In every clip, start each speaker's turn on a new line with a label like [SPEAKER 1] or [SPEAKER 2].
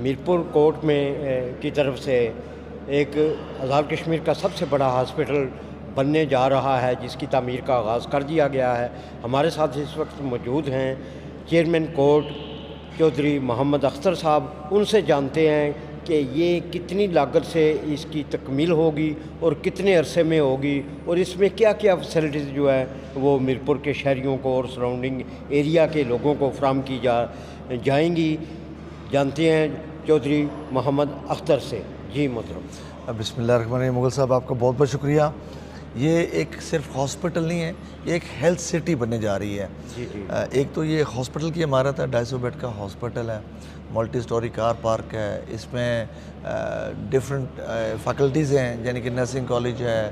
[SPEAKER 1] میرپور کوٹ میں کی طرف سے ایک آزاد کشمیر کا سب سے بڑا ہاسپٹل بننے جا رہا ہے، جس کی تعمیر کا آغاز کر دیا گیا ہے۔ ہمارے ساتھ اس وقت موجود ہیں چیئرمین کوٹ چودھری محمد اختر صاحب۔ ان سے جانتے ہیں کہ یہ کتنی لاگت سے اس کی تکمیل ہوگی اور کتنے عرصے میں ہوگی، اور اس میں کیا کیا فیسلٹیز جو ہے وہ میرپور کے شہریوں کو اور سراؤنڈنگ ایریا کے لوگوں کو فراہم کی جائیں گی۔ جانتے ہیں چودھری محمد اختر سے۔ جی محترم۔
[SPEAKER 2] بسم اللہ الرحمن الرحیم۔ مغل صاحب آپ کا بہت بہت شکریہ۔ یہ ایک صرف ہاسپٹل نہیں ہے، یہ ایک ہیلتھ سٹی بننے جا رہی ہے۔
[SPEAKER 1] جی جی۔
[SPEAKER 2] ایک تو یہ ہاسپٹل کی عمارت ہے، 250 بیڈ کا ہاسپٹل ہے، ملٹی سٹوری کار پارک ہے، اس میں ڈفرنٹ فیکلٹیز ہیں، یعنی کہ نرسنگ کالج ہے،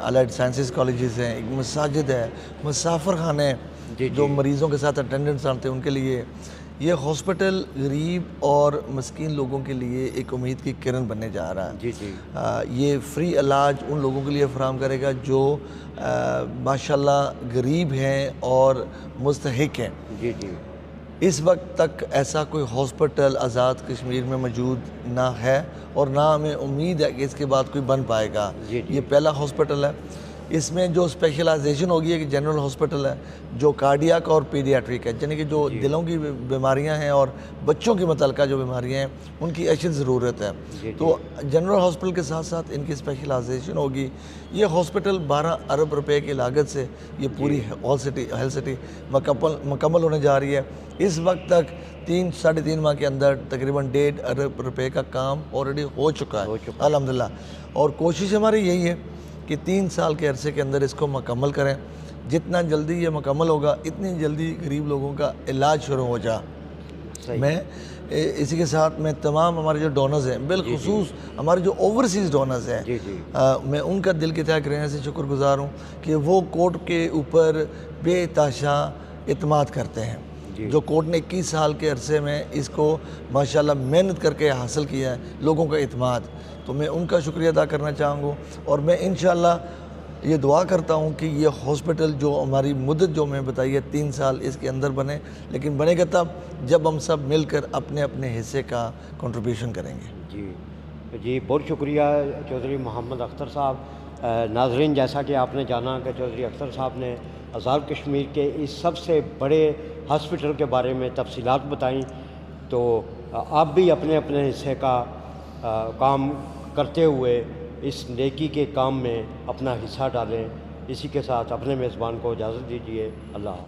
[SPEAKER 2] الائڈ سائنسز کالجز ہیں، ایک مساجد ہے، مسافر خانے جو مریضوں کے ساتھ اٹینڈنٹس آتے ہیں ان کے لیے۔ یہ ہاسپٹل غریب اور مسکین لوگوں کے لیے ایک امید کی کرن بننے جا رہا ہے۔
[SPEAKER 1] جی جی۔
[SPEAKER 2] یہ فری علاج ان لوگوں کے لیے فراہم کرے گا جو ماشاءاللہ غریب ہیں اور مستحق ہیں۔
[SPEAKER 1] جی جی۔
[SPEAKER 2] اس وقت تک ایسا کوئی ہاسپٹل آزاد کشمیر میں موجود نہ ہے اور نہ ہمیں امید ہے کہ اس کے بعد کوئی بن پائے گا۔ یہ پہلا ہاسپٹل ہے۔ اس میں جو اسپیشلائزیشن ہوگی ہے کہ جنرل ہاسپٹل ہے، جو کارڈیاک اور پیڈیاٹرک ہے، یعنی کہ جو دلوں کی بیماریاں ہیں اور بچوں کے متعلقہ جو بیماریاں ہیں ان کی اشد ضرورت ہے، تو جنرل ہاسپٹل کے ساتھ ساتھ ان کی اسپیشلائزیشن ہوگی۔ یہ ہاسپٹل 12 ارب روپے کی لاگت سے یہ پوری ہیلتھ سٹی مکمل ہونے جا رہی ہے۔ اس وقت تک 3-3.5 ماہ کے اندر تقریباً 1.5 ارب روپے کا کام آلریڈی ہو چکا ہے الحمدللہ، اور کوشش ہماری یہی ہے کہ 3 سال کے عرصے کے اندر اس کو مکمل کریں۔ جتنا جلدی یہ مکمل ہوگا اتنی جلدی غریب لوگوں کا علاج شروع ہو جا۔ میں اسی کے ساتھ میں تمام ہمارے جو ڈونرز ہیں، بالخصوص ہمارے جو اوورسیز ڈونرز ہیں، میں ان کا دل کی تہ گرہ سے شکر گزار ہوں کہ وہ کوٹ کے اوپر بے تحاشا اعتماد کرتے ہیں۔ جو کوٹ نے 21 سال کے عرصے میں اس کو ماشاءاللہ محنت کر کے حاصل کیا ہے، لوگوں کا اعتماد، تو میں ان کا شکریہ ادا کرنا چاہوں گا۔ اور میں انشاءاللہ یہ دعا کرتا ہوں کہ یہ ہاسپٹل جو ہماری مدت جو میں بتائی ہے 3 سال اس کے اندر بنے، لیکن بنے گا تب جب ہم سب مل کر اپنے اپنے حصے کا کنٹریبیوشن کریں گے۔
[SPEAKER 1] جی جی، بہت شکریہ چودھری محمد اختر صاحب۔ ناظرین، جیسا کہ آپ نے جانا کہ چودھری اختر صاحب نے آزاد کشمیر کے اس سب سے بڑے ہاسپٹل کے بارے میں تفصیلات بتائیں، تو آپ بھی اپنے اپنے حصے کا کام کرتے ہوئے اس نیکی کے کام میں اپنا حصہ ڈالیں۔ اسی کے ساتھ اپنے میزبان کو اجازت دیجیے۔ اللہ حافظ۔